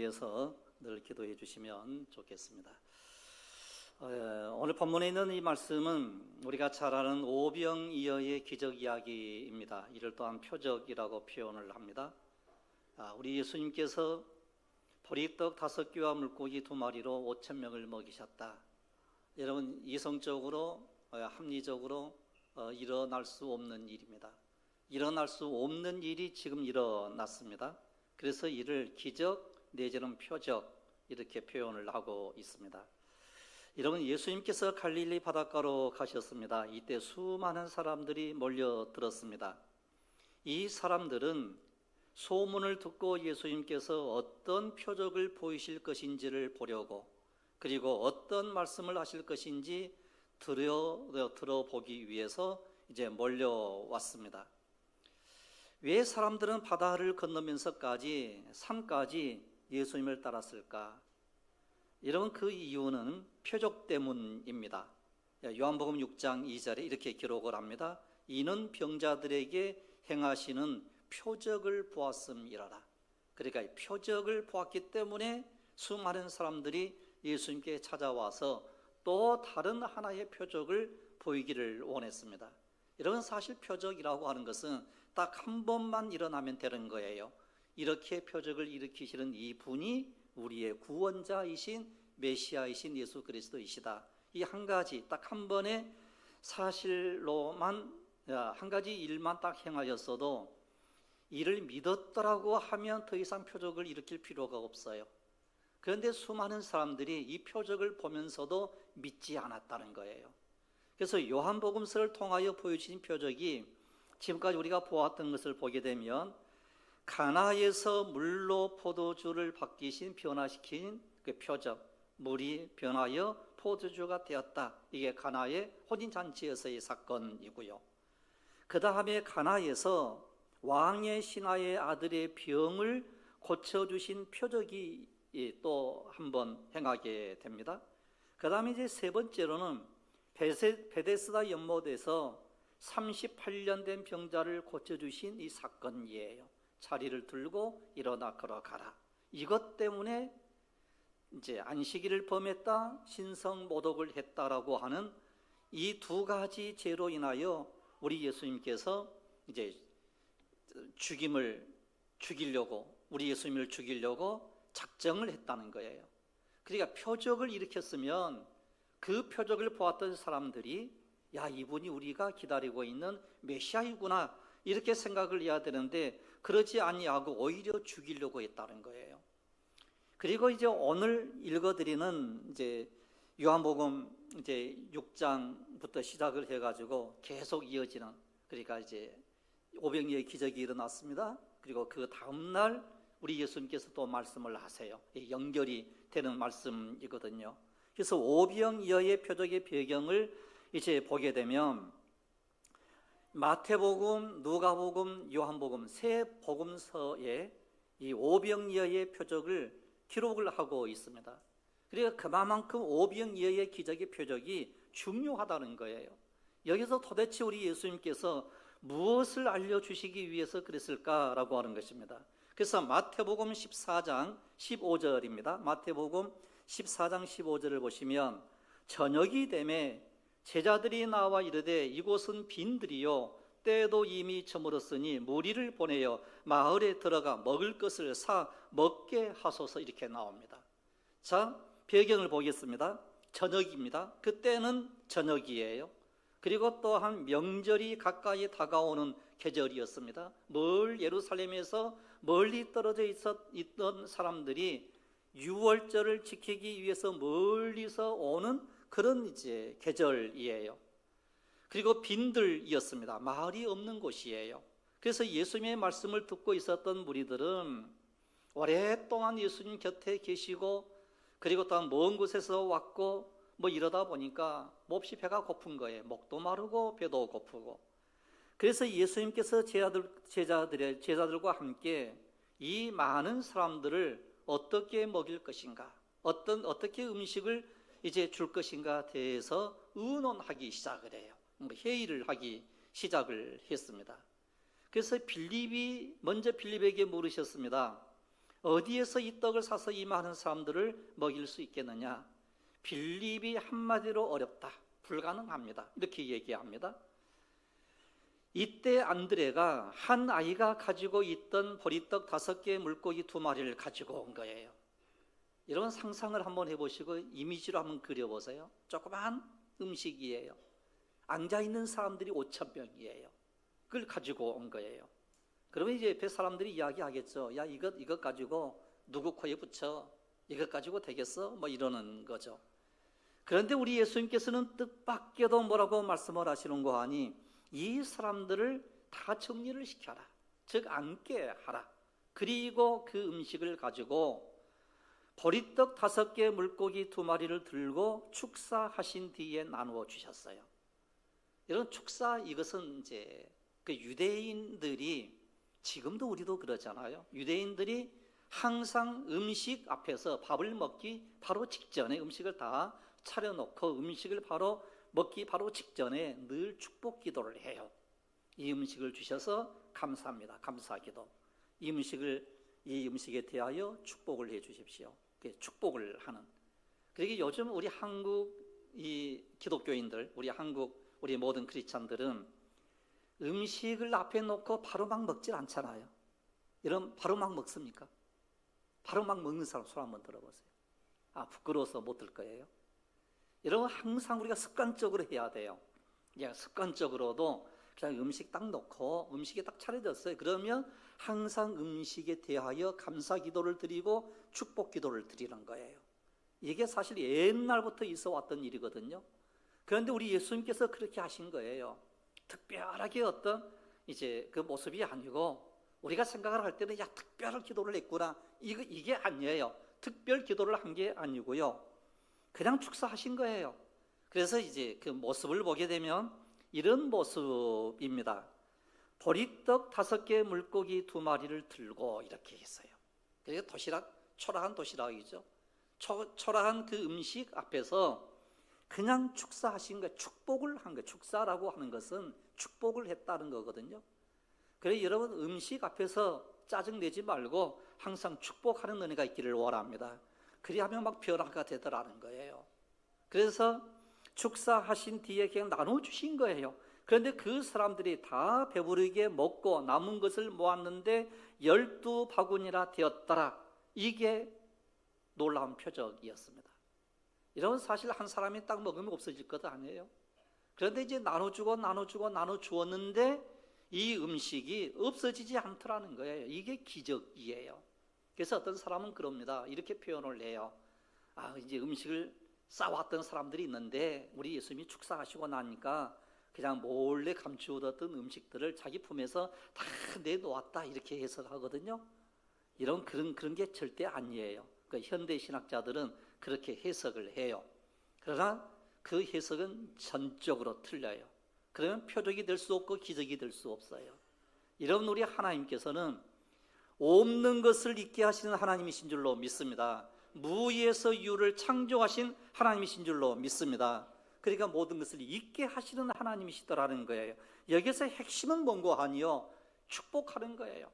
위해서 늘 기도해 주시면 좋겠습니다. 오늘 본문에 있는 이 말씀은 우리가 잘 아는 오병이어의 기적 이야기입니다. 이를 또한 표적이라고 표현을 합니다. 우리 예수님께서 보리떡 5개와 물고기 2마리로 5,000명을 먹이셨다. 여러분, 이성적으로 합리적으로 일어날 수 없는 일입니다. 일어날 수 없는 일이 지금 일어났습니다. 그래서 이를 기적 내지는 표적 이렇게 표현을 하고 있습니다. 여러분, 예수님께서 갈릴리 바닷가로 가셨습니다. 이때 수많은 사람들이 몰려들었습니다. 이 사람들은 소문을 듣고 예수님께서 어떤 표적을 보이실 것인지를 보려고, 그리고 어떤 말씀을 하실 것인지 들어보기 위해서 이제 몰려왔습니다. 왜 사람들은 바다를 건너면서까지 산까지 예수님을 따랐을까? 여러분, 그 이유는 표적 때문입니다. 요한복음 6장 2절에 이렇게 기록을 합니다. 이는 병자들에게 행하시는 표적을 보았음이라라. 그러니까 표적을 보았기 때문에 수많은 사람들이 예수님께 찾아와서 또 다른 하나의 표적을 보이기를 원했습니다. 여러분, 사실 표적이라고 하는 것은 딱 한 번만 일어나면 되는 거예요. 이렇게 표적을 일으키시는 이 분이 우리의 구원자이신 메시아이신 예수 그리스도이시다. 이 한 가지 딱 한 번의 사실로만, 한 가지 일만 딱 행하였어도 이를 믿었더라고 하면 더 이상 표적을 일으킬 필요가 없어요. 그런데 수많은 사람들이 이 표적을 보면서도 믿지 않았다는 거예요. 그래서 요한복음서를 통하여 보여주신 표적이 지금까지 우리가 보았던 것을 보게 되면 가나에서 물로 포도주를 바뀌신, 변화시킨 그 표적, 물이 변하여 포도주가 되었다. 이게 가나의 혼인잔치에서의 사건이고요. 그 다음에 가나에서 왕의 신하의 아들의 병을 고쳐주신 표적이 또 한 번 행하게 됩니다. 그 다음에 이제 세 번째로는 베데스다 연못에서 38년 된 병자를 고쳐주신 이 사건이에요. 자리를 들고 일어나 걸어가라. 이것 때문에 이제 안식일을 범했다, 신성모독을 했다라고 하는 이 두 가지 죄로 인하여 우리 예수님께서 이제 죽이려고, 우리 예수님을 죽이려고 작정을 했다는 거예요. 그러니까 표적을 일으켰으면 그 표적을 보았던 사람들이 야, 이분이 우리가 기다리고 있는 메시아이구나 이렇게 생각을 해야 되는데 그러지 아니하고 오히려 죽이려고 했다는 거예요. 그리고 이제 오늘 읽어드리는 이제 요한복음 이제 6장부터 시작을 해가지고 계속 이어지는, 그러니까 이제 오병이어의 기적이 일어났습니다. 그리고 그 다음날 우리 예수님께서 또 말씀을 하세요. 연결이 되는 말씀이거든요. 그래서 오병이어의 표적의 배경을 이제 보게 되면 마태복음, 누가복음, 요한복음 세 복음서에 이 오병이어의 표적을 기록을 하고 있습니다. 그러니까 그만큼 오병이어의 기적의 표적이 중요하다는 거예요. 여기서 도대체 우리 예수님께서 무엇을 알려주시기 위해서 그랬을까라고 하는 것입니다. 그래서 마태복음 14장 15절입니다. 마태복음 14장 15절을 보시면 저녁이 되매 제자들이 나와 이르되 이곳은 빈들이요 때도 이미 저물었으니 무리를 보내어 마을에 들어가 먹을 것을 사 먹게 하소서 이렇게 나옵니다. 자, 배경을 보겠습니다. 저녁입니다. 그때는 저녁이에요. 그리고 또한 명절이 가까이 다가오는 계절이었습니다. 예루살렘에서 멀리 떨어져 있던 사람들이 유월절을 지키기 위해서 멀리서 오는 그런 이제 계절이에요. 그리고 빈들이었습니다. 마을이 없는 곳이에요. 그래서 예수님의 말씀을 듣고 있었던 무리들은 오랫동안 예수님 곁에 계시고 그리고 또한 먼 곳에서 왔고 이러다 보니까 몹시 배가 고픈 거예요. 목도 마르고 배도 고프고. 그래서 예수님께서 제자들과 함께 이 많은 사람들을 어떻게 먹일 것인가, 어떻게 음식을 이제 줄 것인가 대해서 의논하기 시작을 해요. 회의를 하기 시작을 했습니다. 그래서 먼저 빌립에게 물으셨습니다. 어디에서 이 떡을 사서 이 많은 사람들을 먹일 수 있겠느냐? 빌립이 한마디로 어렵다, 불가능합니다, 이렇게 얘기합니다. 이때 안드레가 한 아이가 가지고 있던 보리떡 5개, 물고기 2마리를 가지고 온 거예요. 이런 상상을 한번 해보시고 이미지로 한번 그려보세요. 조그만 음식이에요. 앉아있는 사람들이 5,000명이에요. 그걸 가지고 온 거예요. 그러면 이제 옆에 사람들이 이야기하겠죠. 야, 이것 가지고 누구 코에 붙여? 이것 가지고 되겠어? 뭐 이러는 거죠. 그런데 우리 예수님께서는 뜻밖에도 뭐라고 말씀을 하시는 거 아니? 이 사람들을 다 정리를 시켜라. 즉 앉게 하라. 그리고 그 음식을 가지고 보리떡 5개, 물고기 2마리를 들고 축사하신 뒤에 나누어 주셨어요. 이런 축사, 이것은 이제 그 유대인들이, 지금도 우리도 그러잖아요. 유대인들이 항상 음식 앞에서 밥을 먹기 바로 직전에 음식을 다 차려놓고 음식을 바로 먹기 바로 직전에 늘 축복 기도를 해요. 이 음식을 주셔서 감사합니다. 감사기도. 이 음식에 대하여 축복을 해 주십시오. 축복을 하는. 그러게 요즘 우리 한국 이 기독교인들, 우리 모든 크리스찬들은 음식을 앞에 놓고 바로 막 먹질 않잖아요. 이런 바로 막 먹습니까? 바로 막 먹는 사람 손 한번 들어보세요. 아, 부끄러워서 못 들 거예요. 이런 거 항상 우리가 습관적으로 해야 돼요. 그냥 습관적으로도 그냥 음식 딱 놓고 음식이 딱 차려졌어요. 그러면 항상 음식에 대하여 감사 기도를 드리고 축복 기도를 드리는 거예요. 이게 사실 옛날부터 있어 왔던 일이거든요. 그런데 우리 예수님께서 그렇게 하신 거예요. 특별하게 어떤 이제 그 모습이 아니고 우리가 생각을 할 때는 야, 특별한 기도를 했구나, 이게 아니에요. 특별 기도를 한 게 아니고요. 그냥 축사하신 거예요. 그래서 이제 그 모습을 보게 되면 이런 모습입니다. 보리떡 5개, 물고기 2마리를 들고 이렇게 했어요. 그게 초라한 도시락이죠. 초라한 그 음식 앞에서 그냥 축사하신 거예요. 축복을 한 거예요. 축사라고 하는 것은 축복을 했다는 거거든요. 그래서 여러분, 음식 앞에서 짜증내지 말고 항상 축복하는 은혜가 있기를 원합니다. 그리하면 막 변화가 되더라는 거예요. 그래서 축사하신 뒤에 그냥 나눠주신 거예요. 그런데 그 사람들이 다 배부르게 먹고 남은 것을 모았는데 12바구니나 되었더라. 이게 놀라운 표적이었습니다. 이런 사실 한 사람이 딱 먹으면 없어질 것 아니에요. 그런데 이제 나눠주었는데 이 음식이 없어지지 않더라는 거예요. 이게 기적이에요. 그래서 어떤 사람은 그럽니다. 이렇게 표현을 해요. 아, 이제 음식을 싸왔던 사람들이 있는데 우리 예수님이 축사하시고 나니까 그냥 몰래 감추어뒀던 음식들을 자기 품에서 다 내놓았다, 이렇게 해석하거든요. 그런 게 절대 아니에요. 그 현대 신학자들은 그렇게 해석을 해요. 그러나 그 해석은 전적으로 틀려요. 그러면 표적이 될 수 없고 기적이 될 수 없어요. 여러분, 우리 하나님께서는 없는 것을 있게 하시는 하나님이신 줄로 믿습니다. 무에서 유를 창조하신 하나님이신 줄로 믿습니다. 그러니까 모든 것을 있게 하시는 하나님이시더라는 거예요. 여기서 핵심은 뭔고 하니요? 축복하는 거예요.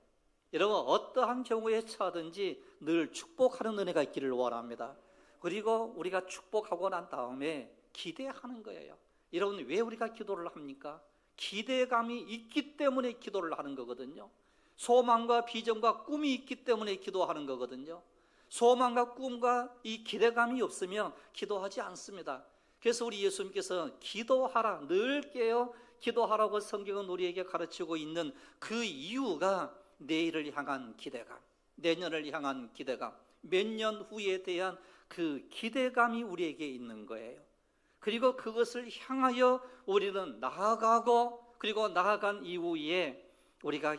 여러분, 어떠한 경우에 처하든지 늘 축복하는 은혜가 있기를 원합니다. 그리고 우리가 축복하고 난 다음에 기대하는 거예요. 여러분, 왜 우리가 기도를 합니까? 기대감이 있기 때문에 기도를 하는 거거든요. 소망과 비전과 꿈이 있기 때문에 기도하는 거거든요. 소망과 꿈과 이 기대감이 없으면 기도하지 않습니다. 그래서 우리 예수님께서 기도하라, 늘 깨어 기도하라고 성경은 우리에게 가르치고 있는 그 이유가 내일을 향한 기대감, 내년을 향한 기대감, 몇 년 후에 대한 그 기대감이 우리에게 있는 거예요. 그리고 그것을 향하여 우리는 나아가고, 그리고 나아간 이후에 우리가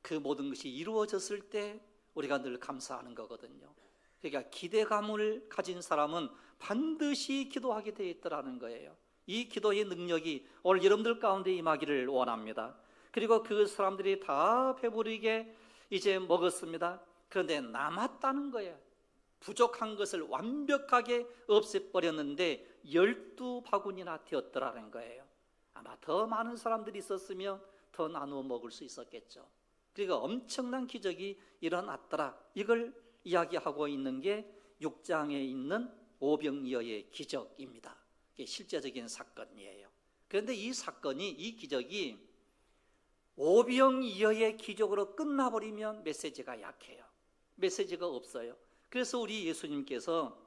그 모든 것이 이루어졌을 때 우리가 늘 감사하는 거거든요. 그러니까 기대감을 가진 사람은 반드시 기도하게 되어 있더라는 거예요. 이 기도의 능력이 오늘 여러분들 가운데 임하기를 원합니다. 그리고 그 사람들이 다 배부르게 이제 먹었습니다. 그런데 남았다는 거예요. 부족한 것을 완벽하게 없애버렸는데 12바구니나 되었더라는 거예요. 아마 더 많은 사람들이 있었으면 더 나누어 먹을 수 있었겠죠. 그러니까 엄청난 기적이 일어났더라. 이걸 이야기하고 있는 게 6장에 있는 오병이어의 기적입니다. 이게 실제적인 사건이에요. 그런데 이 사건이, 이 기적이 오병이어의 기적으로 끝나버리면 메시지가 약해요. 메시지가 없어요. 그래서 우리 예수님께서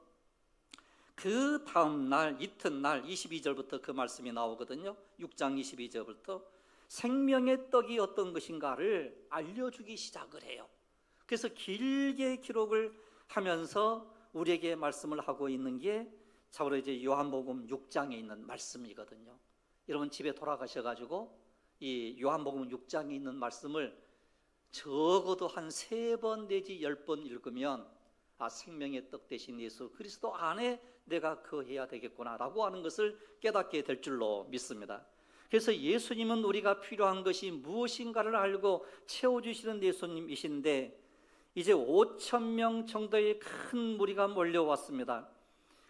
그 다음 날, 이튿날 22절부터 그 말씀이 나오거든요. 6장 22절부터 생명의 떡이 어떤 것인가를 알려주기 시작을 해요. 그래서 길게 기록을 하면서 우리에게 말씀을 하고 있는 게 바로 이제 요한복음 6장에 있는 말씀이거든요. 여러분 집에 돌아가셔가지고 이 요한복음 6장에 있는 말씀을 적어도 한 3번 내지 10번 읽으면 생명의 떡 되신 예수 그리스도 안에 내가 거해야 되겠구나라고 하는 것을 깨닫게 될 줄로 믿습니다. 그래서 예수님은 우리가 필요한 것이 무엇인가를 알고 채워주시는 예수님이신데 이제 5,000명 정도의 큰 무리가 몰려왔습니다.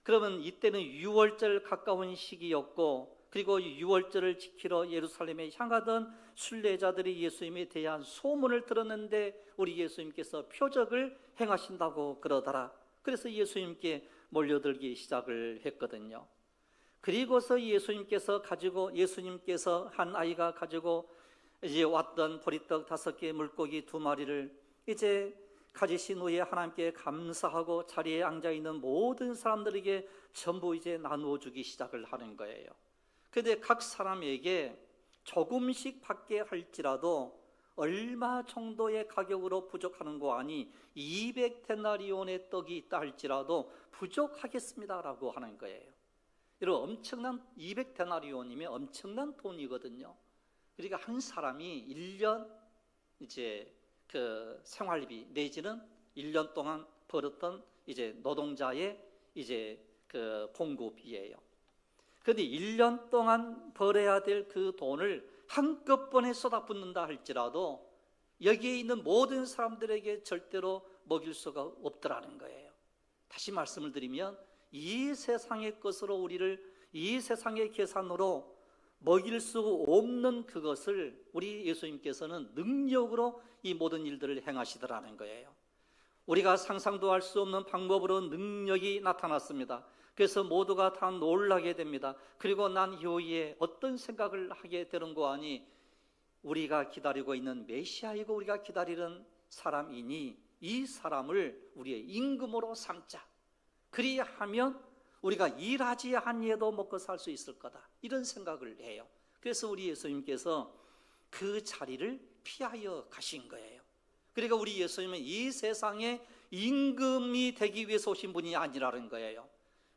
그러면 이때는 유월절 가까운 시기였고, 그리고 유월절을 지키러 예루살렘에 향하던 순례자들이 예수님에 대한 소문을 들었는데 우리 예수님께서 표적을 행하신다고 그러더라. 그래서 예수님께 몰려들기 시작을 했거든요. 그리고서 예수님께서 한 아이가 가지고 이제 왔던 보리떡 5개, 물고기 2마리를 이제 가지신 후에 하나님께 감사하고 자리에 앉아 있는 모든 사람들에게 전부 이제 나누어 주기 시작을 하는 거예요. 그런데 각 사람에게 조금씩 받게 할지라도 얼마 정도의 가격으로 부족하는 거 아니 200데나리온의 떡이 있다 할지라도 부족하겠습니다라고 하는 거예요. 여러분 엄청난 200데나리온이면 엄청난 돈이거든요. 그러니까 한 사람이 1년 이제 그 생활비 내지는 1년 동안 벌었던 이제 노동자의 이제 그 봉급이에요. 그런데 1년 동안 벌어야 될 그 돈을 한꺼번에 쏟아붓는다 할지라도 여기에 있는 모든 사람들에게 절대로 먹일 수가 없더라는 거예요. 다시 말씀을 드리면 이 세상의 것으로 우리를 이 세상의 계산으로 먹일 수 없는 그것을 우리 예수님께서는 능력으로 이 모든 일들을 행하시더라는 거예요. 우리가 상상도 할 수 없는 방법으로 능력이 나타났습니다. 그래서 모두가 다 놀라게 됩니다. 그리고 난 이후에 어떤 생각을 하게 되는 거 아니 우리가 기다리고 있는 메시아이고 우리가 기다리는 사람이니 이 사람을 우리의 임금으로 삼자. 그리하면 우리가 일하지 아니해도 먹고 살 수 있을 거다. 이런 생각을 해요. 그래서 우리 예수님께서 그 자리를 피하여 가신 거예요. 그러니까 우리 예수님은 이 세상에 임금이 되기 위해서 오신 분이 아니라는 거예요.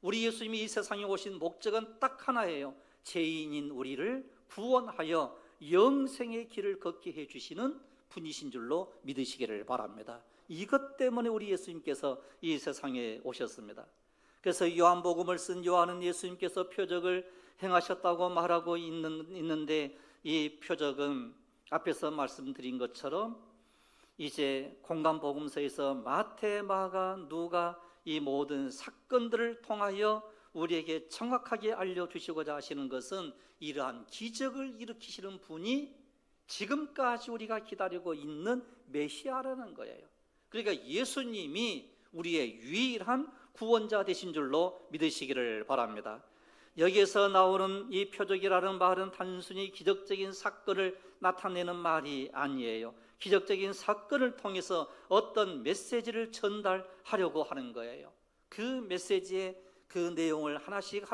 우리 예수님이 이 세상에 오신 목적은 딱 하나예요. 죄인인 우리를 구원하여 영생의 길을 걷게 해주시는 분이신 줄로 믿으시기를 바랍니다. 이것 때문에 우리 예수님께서 이 세상에 오셨습니다. 그래서 요한복음을 쓴 요한은 예수님께서 표적을 행하셨다고 말하고 있는데 이 표적은 앞에서 말씀드린 것처럼 이제 공간복음서에서 마태, 마가, 누가 이 모든 사건들을 통하여 우리에게 정확하게 알려주시고자 하시는 것은 이러한 기적을 일으키시는 분이 지금까지 우리가 기다리고 있는 메시아라는 거예요. 그러니까 예수님이 우리의 유일한 구원자 되신 줄로 믿으시기를 바랍니다. 여기에서 나오는 이 표적이라는 말은 단순히 기적적인 사건을 나타내는 말이 아니에요. 기적적인 사건을 통해서 어떤 메시지를 전달하려고 하는 거예요. 그 메시지의 그 내용을 하나씩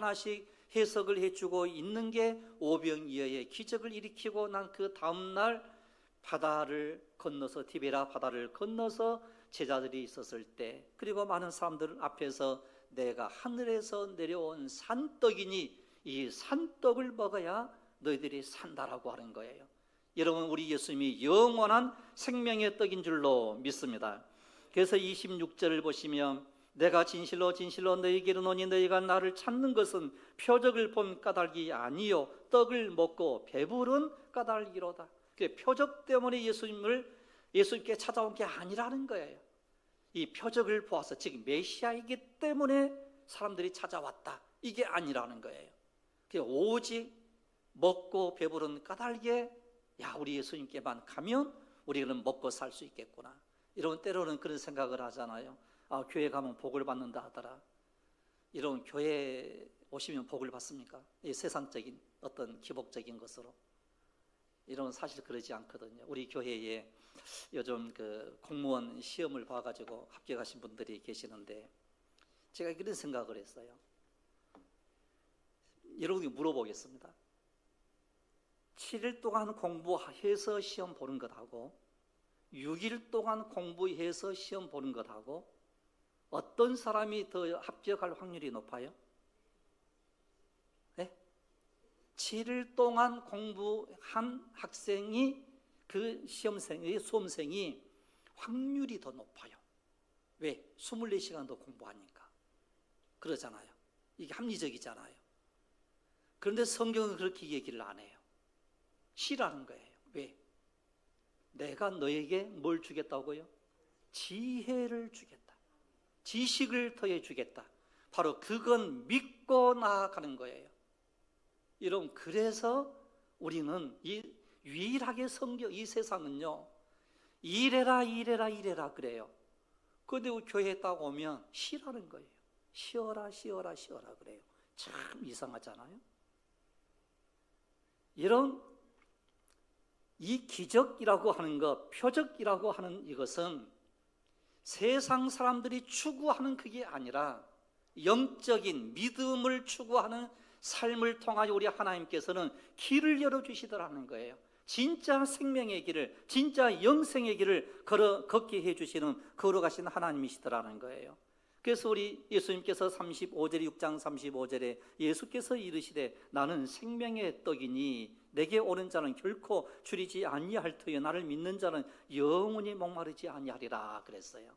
해석을 해주고 있는 게 오병이어의 기적을 일으키고 난 그 다음날 바다를 건너서 티베라 바다를 건너서 제자들이 있었을 때 그리고 많은 사람들 앞에서 내가 하늘에서 내려온 산떡이니 이 산떡을 먹어야 너희들이 산다라고 하는 거예요. 여러분 우리 예수님이 영원한 생명의 떡인 줄로 믿습니다. 그래서 26절을 보시면 내가 진실로 진실로 너희에게 이르노니 너희가 나를 찾는 것은 표적을 본 까닭이 아니요 떡을 먹고 배부른 까닭이로다. 표적 때문에 예수님께 찾아온 게 아니라는 거예요. 이 표적을 보아서 즉 메시아이기 때문에 사람들이 찾아왔다. 이게 아니라는 거예요. 오직 먹고 배부른 까닭에 우리 예수님께만 가면 우리는 먹고 살 수 있겠구나. 이런 때로는 그런 생각을 하잖아요. 교회 가면 복을 받는다 하더라. 이런 교회 오시면 복을 받습니까? 이 세상적인 어떤 기복적인 것으로. 이런 사실 그러지 않거든요. 우리 교회에 요즘 그 공무원 시험을 봐가지고 합격하신 분들이 계시는데 제가 이런 생각을 했어요. 여러분이 물어보겠습니다. 7일 동안 공부해서 시험 보는 것하고 6일 동안 공부해서 시험 보는 것하고 어떤 사람이 더 합격할 확률이 높아요? 네? 7일 동안 공부한 학생이 그 시험생의 수험생이 확률이 더 높아요. 왜? 24시간 더 공부하니까. 그러잖아요. 이게 합리적이잖아요. 그런데 성경은 그렇게 얘기를 안 해요. 싫어하는 거예요. 왜? 내가 너에게 뭘 주겠다고요? 지혜를 주겠다. 지식을 더해 주겠다. 바로 그건 믿고 나아가는 거예요. 여러분, 그래서 우리는 유일하게 이 세상은요, 이래라 그래요. 그런데 교회에 딱 오면 쉬라는 거예요. 쉬어라 그래요. 참 이상하잖아요. 이런 이 기적이라고 하는 것, 표적이라고 하는 이것은 세상 사람들이 추구하는 그게 아니라 영적인 믿음을 추구하는 삶을 통하여 우리 하나님께서는 길을 열어주시더라는 거예요. 진짜 생명의 길을, 진짜 영생의 길을 걷게 해주시는 걸어가신 하나님이시더라는 거예요. 그래서 우리 예수님께서 6장 35절에 예수께서 이르시되 나는 생명의 떡이니 내게 오는 자는 결코 줄이지 아니할 터여 나를 믿는 자는 영원히 목마르지 아니하리라 그랬어요.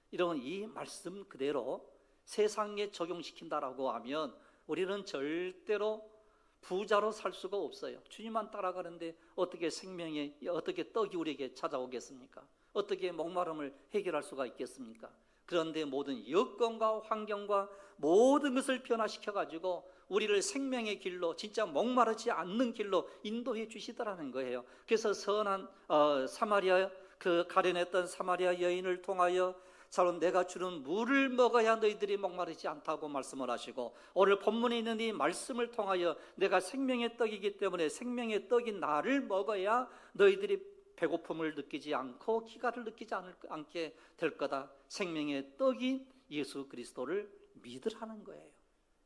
이런 이 말씀 그대로 세상에 적용시킨다라고 하면 우리는 절대로 부자로 살 수가 없어요. 주님만 따라가는데 어떻게 어떻게 떡이 우리에게 찾아오겠습니까? 어떻게 목마름을 해결할 수가 있겠습니까? 그런데 모든 여건과 환경과 모든 것을 변화시켜가지고 우리를 생명의 길로, 진짜 목마르지 않는 길로 인도해 주시더라는 거예요. 그래서 선한 사마리아, 그 가련했던 사마리아 여인을 통하여 사람 내가 주는 물을 먹어야 너희들이 목마르지 않다고 말씀을 하시고, 오늘 본문에 있는 이 말씀을 통하여 내가 생명의 떡이기 때문에 생명의 떡인 나를 먹어야 너희들이 배고픔을 느끼지 않고 기가를 느끼지 않게 될 거다. 생명의 떡인 예수 그리스도를 믿으라는 거예요.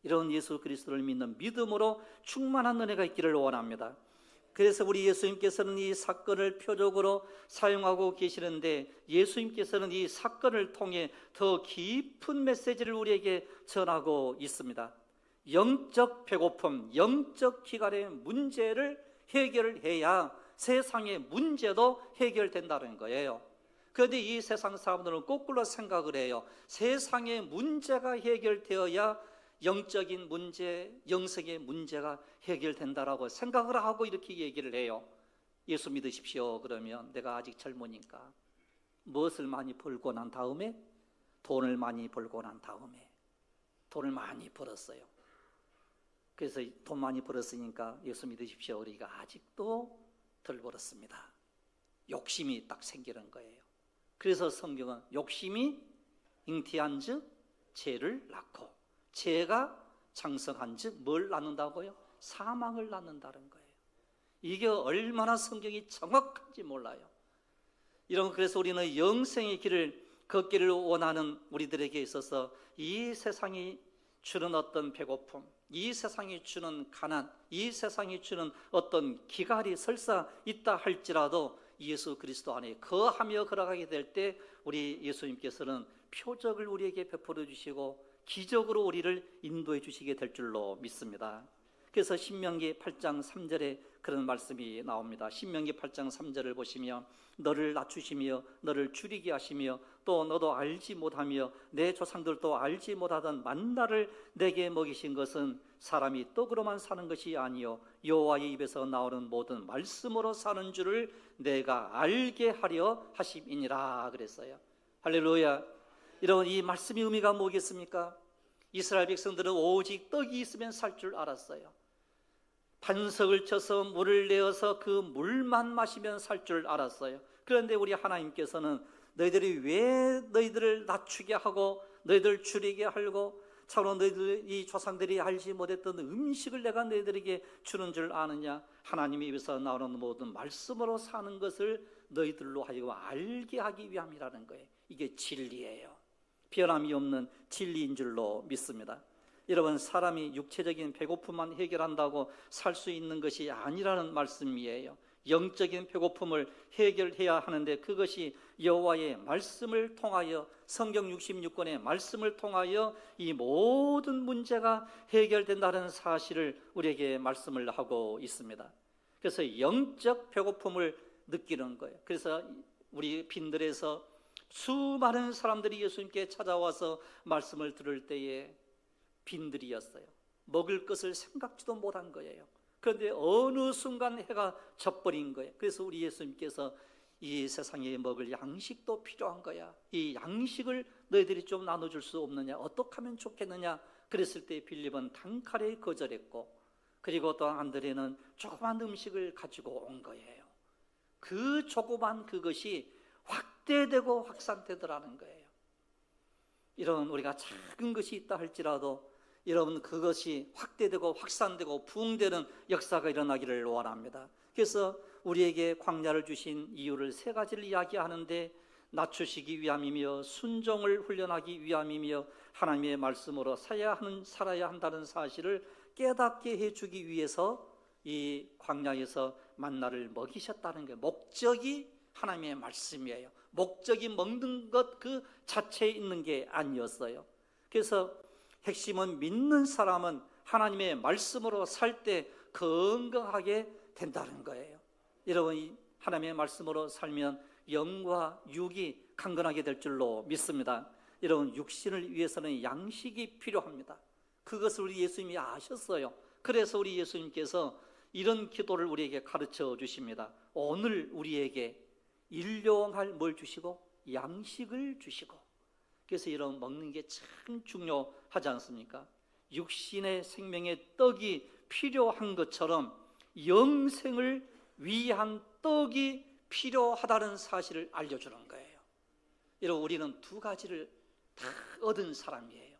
이런 예수 그리스도를 믿는 믿음으로 충만한 은혜가 있기를 원합니다. 그래서 우리 예수님께서는 이 사건을 표적으로 사용하고 계시는데, 예수님께서는 이 사건을 통해 더 깊은 메시지를 우리에게 전하고 있습니다. 영적 배고픔, 영적 기갈의 문제를 해결해야 세상의 문제도 해결된다는 거예요. 그런데 이 세상 사람들은 거꾸로 생각을 해요. 세상의 문제가 해결되어야 영적인 문제, 영성의 문제가 해결된다라고 생각을 하고 이렇게 얘기를 해요. 예수 믿으십시오. 그러면 내가 아직 젊으니까 무엇을 많이 벌고 난 다음에, 돈을 많이 벌고 난 다음에, 돈을 많이 벌었어요. 그래서 돈 많이 벌었으니까 예수 믿으십시오. 우리가 아직도 덜 벌었습니다. 욕심이 딱 생기는 거예요. 그래서 성경은 욕심이 잉태한 즉 죄를 낳고, 죄가 장성한 즉 뭘 낳는다고요? 사망을 낳는다는 거예요. 이게 얼마나 성경이 정확한지 몰라요. 그래서 우리는 영생의 길을 걷기를 원하는 우리들에게 있어서 이 세상이 주는 어떤 배고픔, 이 세상이 주는 가난, 이 세상이 주는 어떤 기갈이 설사 있다 할지라도 예수 그리스도 안에 거하며 걸어가게 될 때 우리 예수님께서는 표적을 우리에게 베풀어 주시고 기적으로 우리를 인도해 주시게 될 줄로 믿습니다. 그래서 신명기 8장 3절에 그런 말씀이 나옵니다. 신명기 8장 3절을 보시면 너를 낮추시며 너를 줄이게 하시며 또 너도 알지 못하며 내 조상들도 알지 못하던 만나를 내게 먹이신 것은 사람이 떡으로만 사는 것이 아니요 여호와의 입에서 나오는 모든 말씀으로 사는 줄을 내가 알게 하려 하심이니라 그랬어요. 할렐루야. 이런 이 말씀의 의미가 뭐겠습니까? 이스라엘 백성들은 오직 떡이 있으면 살 줄 알았어요. 반석을 쳐서 물을 내어서 그 물만 마시면 살 줄 알았어요. 그런데 우리 하나님께서는 너희들이 왜 너희들을 낮추게 하고 너희들 줄이게 하고 참으로 너희들이 조상들이 알지 못했던 음식을 내가 너희들에게 주는 줄 아느냐. 하나님의 입에서 나오는 모든 말씀으로 사는 것을 너희들로 하여금 알게 하기 위함이라는 거예요. 이게 진리예요. 변함이 없는 진리인 줄로 믿습니다. 여러분, 사람이 육체적인 배고픔만 해결한다고 살 수 있는 것이 아니라는 말씀이에요. 영적인 배고픔을 해결해야 하는데 그것이 여호와의 말씀을 통하여, 성경 66권의 말씀을 통하여 이 모든 문제가 해결된다는 사실을 우리에게 말씀을 하고 있습니다. 그래서 영적 배고픔을 느끼는 거예요. 그래서 우리 빈들에서 수많은 사람들이 예수님께 찾아와서 말씀을 들을 때에 빈들이었어요. 먹을 것을 생각지도 못한 거예요. 그런데 어느 순간 해가 져버린 거예요. 그래서 우리 예수님께서 이 세상에 먹을 양식도 필요한 거야. 이 양식을 너희들이 좀 나눠줄 수 없느냐? 어떻게 하면 좋겠느냐? 그랬을 때 빌립은 단칼에 거절했고, 그리고 또 안드레는 조그만 음식을 가지고 온 거예요. 그 조그만 그것이 확대되고 확산되더라는 거예요. 이런 우리가 작은 것이 있다 할지라도 여러분, 그것이 확대되고 확산되고 부흥되는 역사가 일어나기를 원합니다. 그래서 우리에게 광야를 주신 이유를 세 가지를 이야기하는데, 낮추시기 위함이며 순종을 훈련하기 위함이며 하나님의 말씀으로 살아야 한다는 사실을 깨닫게 해주기 위해서 이 광야에서 만나를 먹이셨다는 게 목적이 하나님의 말씀이에요. 목적이 먹는 것 그 자체에 있는 게 아니었어요. 그래서 핵심은 믿는 사람은 하나님의 말씀으로 살 때 건강하게 된다는 거예요. 여러분, 하나님의 말씀으로 살면 영과 육이 강건하게 될 줄로 믿습니다. 여러분, 육신을 위해서는 양식이 필요합니다. 그것을 우리 예수님이 아셨어요. 그래서 우리 예수님께서 이런 기도를 우리에게 가르쳐 주십니다. 오늘 우리에게 일용할 뭘 주시고 양식을 주시고. 그래서 이런 먹는 게 참 중요하지 않습니까? 육신의 생명의 떡이 필요한 것처럼 영생을 위한 떡이 필요하다는 사실을 알려주는 거예요. 여러분, 우리는 두 가지를 다 얻은 사람이에요.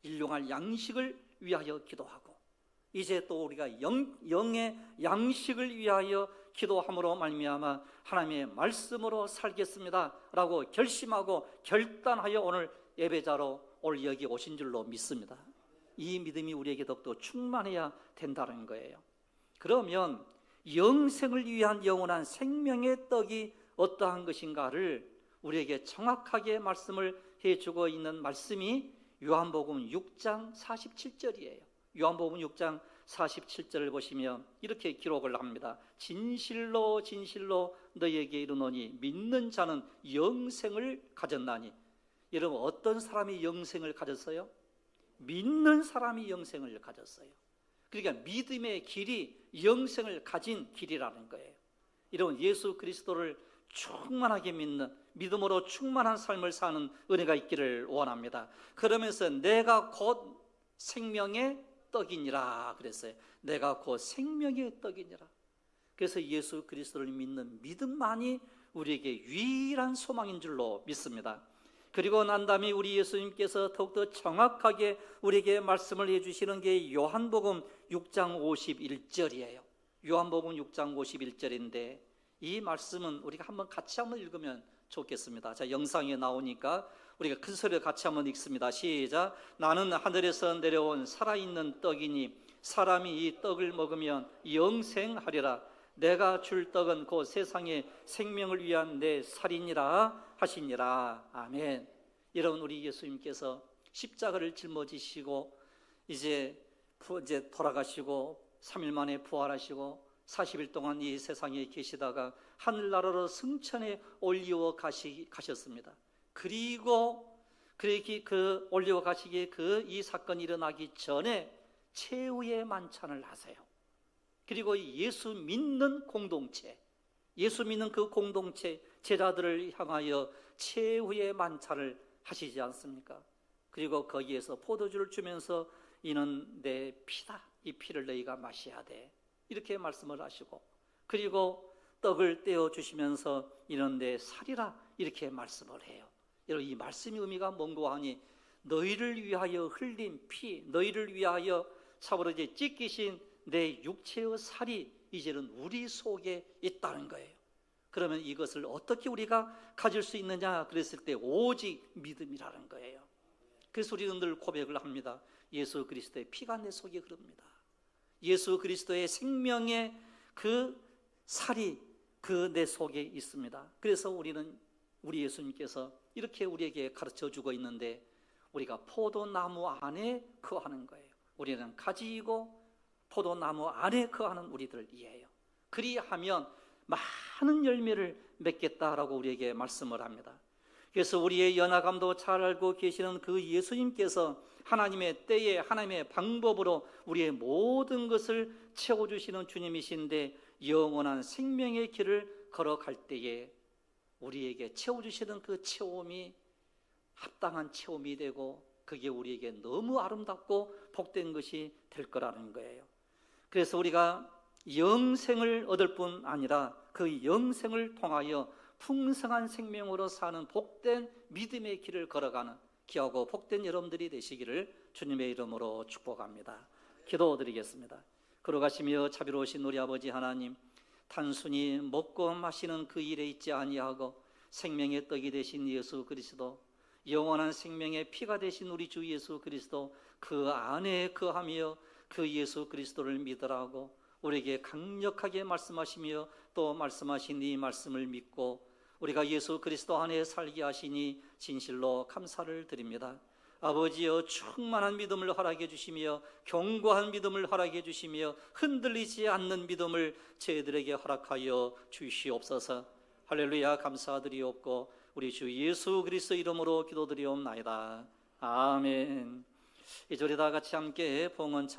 일용할 양식을 위하여 기도하고, 이제 또 우리가 영의 양식을 위하여 기도함으로 말미암아 하나님의 말씀으로 살겠습니다 라고 결심하고 결단하여 오늘 예배자로 오늘 여기 오신 줄로 믿습니다. 이 믿음이 우리에게 더욱더 충만해야 된다는 거예요. 그러면 영생을 위한 영원한 생명의 떡이 어떠한 것인가를 우리에게 정확하게 말씀을 해주고 있는 말씀이 요한복음 6장 47절이에요. 요한복음 6장 47절을 보시면 이렇게 기록을 합니다. 진실로 진실로 너희에게 이르노니 믿는 자는 영생을 가졌나니. 여러분, 어떤 사람이 영생을 가졌어요? 믿는 사람이 영생을 가졌어요. 그러니까 믿음의 길이 영생을 가진 길이라는 거예요. 여러분, 예수 그리스도를 충만하게 믿는, 믿음으로 충만한 삶을 사는 은혜가 있기를 원합니다. 그러면서 내가 곧 생명의 떡이니라 그랬어요. 내가 곧 생명의 떡이니라. 그래서 예수 그리스도를 믿는 믿음만이 우리에게 유일한 소망인 줄로 믿습니다. 그리고 난 다음에 우리 예수님께서 더욱더 정확하게 우리에게 말씀을 해주시는 게 요한복음 6장 51절이에요. 요한복음 6장 51절인데 이 말씀은 우리가 같이 한번 읽으면 좋겠습니다. 자, 영상에 나오니까 우리가 큰 소리로 같이 한번 읽습니다. 시작. 나는 하늘에서 내려온 살아있는 떡이니 사람이 이 떡을 먹으면 영생하리라. 내가 줄 떡은 곧 세상의 생명을 위한 내 살이니라 하시니라. 아멘. 여러분, 우리 예수님께서 십자가를 짊어지시고 이제 돌아가시고 3일 만에 부활하시고 40일 동안 이 세상에 계시다가 하늘나라로 승천에 올리워 가셨습니다. 그리고 그 올리워 가시기에 이 사건이 일어나기 전에 최후의 만찬을 하세요. 그리고 예수 믿는 공동체, 예수 믿는 그 공동체 제자들을 향하여 최후의 만찬을 하시지 않습니까? 그리고 거기에서 포도주를 주면서 이는 내 피다. 이 피를 너희가 마셔야 돼. 이렇게 말씀을 하시고, 그리고 떡을 떼어 주시면서 이는 내 살이라 이렇게 말씀을 해요. 여러분, 이 말씀의 의미가 뭔고 하니 너희를 위하여 흘린 피, 너희를 위하여 참으로 이제 찢기신 내 육체의 살이 이제는 우리 속에 있다는 거예요. 그러면 이것을 어떻게 우리가 가질 수 있느냐 그랬을 때 오직 믿음이라는 거예요. 그래서 우리는 늘 고백을 합니다. 예수 그리스도의 피가 내 속에 흐릅니다. 예수 그리스도의 생명의 그 살이 그 내 속에 있습니다. 그래서 우리 예수님께서 이렇게 우리에게 가르쳐 주고 있는데 우리가 포도나무 안에 거하는 거예요. 우리는 가지이고 포도나무 안에 거하는 우리들이에요. 그리하면 많은 열매를 맺겠다라고 우리에게 말씀을 합니다. 그래서 우리의 연약함도 잘 알고 계시는 그 예수님께서 하나님의 때에 하나님의 방법으로 우리의 모든 것을 채워주시는 주님이신데 영원한 생명의 길을 걸어갈 때에 우리에게 채워주시는 그 체험이 합당한 체험이 되고 그게 우리에게 너무 아름답고 복된 것이 될 거라는 거예요. 그래서 우리가 영생을 얻을 뿐 아니라 그 영생을 통하여 풍성한 생명으로 사는 복된 믿음의 길을 걸어가는 귀하고 복된 여러분들이 되시기를 주님의 이름으로 축복합니다. 기도드리겠습니다. 걸어가시며 자비로우신 우리 아버지 하나님, 단순히 먹고 마시는 그 일에 있지 아니하고 생명의 떡이 되신 예수 그리스도, 영원한 생명의 피가 되신 우리 주 예수 그리스도, 그 안에 거하며 그 예수 그리스도를 믿으라고 우리에게 강력하게 말씀하시며 또 말씀하신 이 말씀을 믿고 우리가 예수 그리스도 안에 살게 하시니 진실로 감사를 드립니다. 아버지여, 충만한 믿음을 허락해 주시며 견고한 믿음을 허락해 주시며 흔들리지 않는 믿음을 저희들에게 허락하여 주시옵소서. 할렐루야, 감사드리옵고 우리 주 예수 그리스도 이름으로 기도드리옵나이다. 아멘. 이 절에 다 같이 함께 봉헌 찬